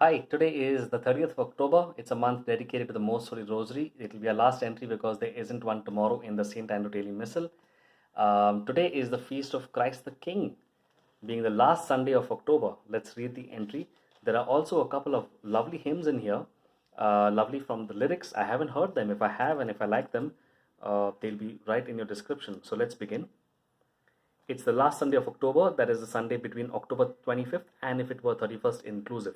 Hi, today is the 30th of October. It's a month dedicated to the Most Holy Rosary. It will be our last entry because there isn't one tomorrow in the St. Andrew Daily Missal. Today is the feast of Christ the King, being the last Sunday of October. Let's read the entry. There are also a couple of lovely hymns in here, lovely from the lyrics. I haven't heard them. If I have and if I like them, they'll be right in your description. So let's begin. It's the last Sunday of October, that is the Sunday between October 25th and if it were 31st inclusive.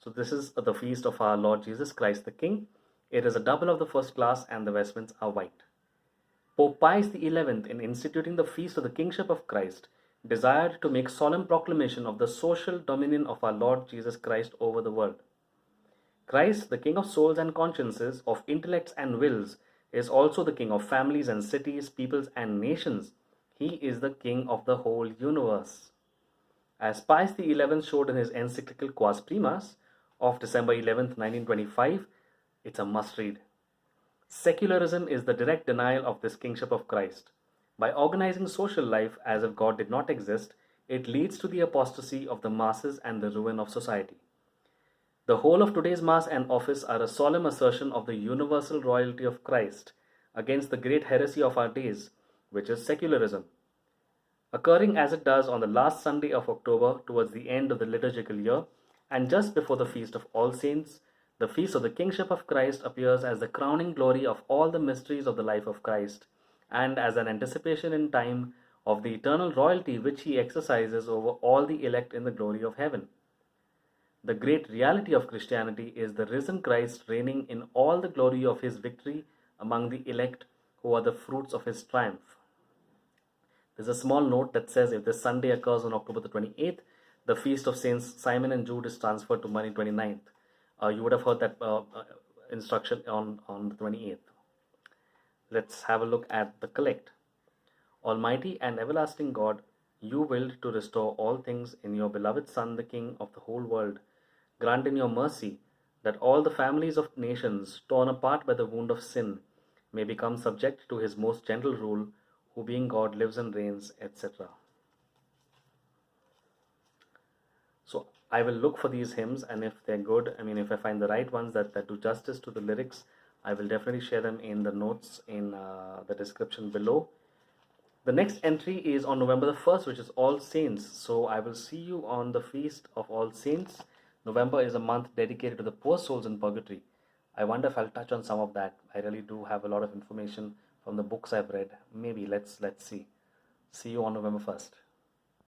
So this is the feast of our Lord Jesus Christ the King. It is a double of the first class and the vestments are white. Pope Pius XI, in instituting the feast of the Kingship of Christ, desired to make solemn proclamation of the social dominion of our Lord Jesus Christ over the world. Christ, the King of souls and consciences, of intellects and wills, is also the King of families and cities, peoples and nations. He is the King of the whole universe. As Pius XI showed in his encyclical Quas Primas of December 11th, 1925, it's a must-read. Secularism is the direct denial of this kingship of Christ. By organizing social life as if God did not exist, it leads to the apostasy of the masses and the ruin of society. The whole of today's Mass and office are a solemn assertion of the universal royalty of Christ against the great heresy of our days, which is secularism. Occurring as it does on the last Sunday of October towards the end of the liturgical year and just before the Feast of All Saints, the Feast of the Kingship of Christ appears as the crowning glory of all the mysteries of the life of Christ and as an anticipation in time of the eternal royalty which he exercises over all the elect in the glory of heaven. The great reality of Christianity is the risen Christ reigning in all the glory of his victory among the elect who are the fruits of his triumph. There's a small note that says if this Sunday occurs on October the 28th, the feast of Saints Simon and Jude is transferred to Monday 29th. You would have heard that instruction on the 28th. Let's have a look at the collect. Almighty and everlasting God, you willed to restore all things in your beloved Son, the King of the whole world. Grant in your mercy that all the families of nations, torn apart by the wound of sin, may become subject to his most gentle rule, who being God lives and reigns, etc. So I will look for these hymns, and if they're good, if I find the right ones that do justice to the lyrics, I will definitely share them in the notes in the description below. The next entry is on November the 1st, which is All Saints. So I will see you on the Feast of All Saints. November is a month dedicated to the poor souls in purgatory. I wonder if I'll touch on some of that. I really do have a lot of information from the books I've read. Maybe let's see. See you on November 1st.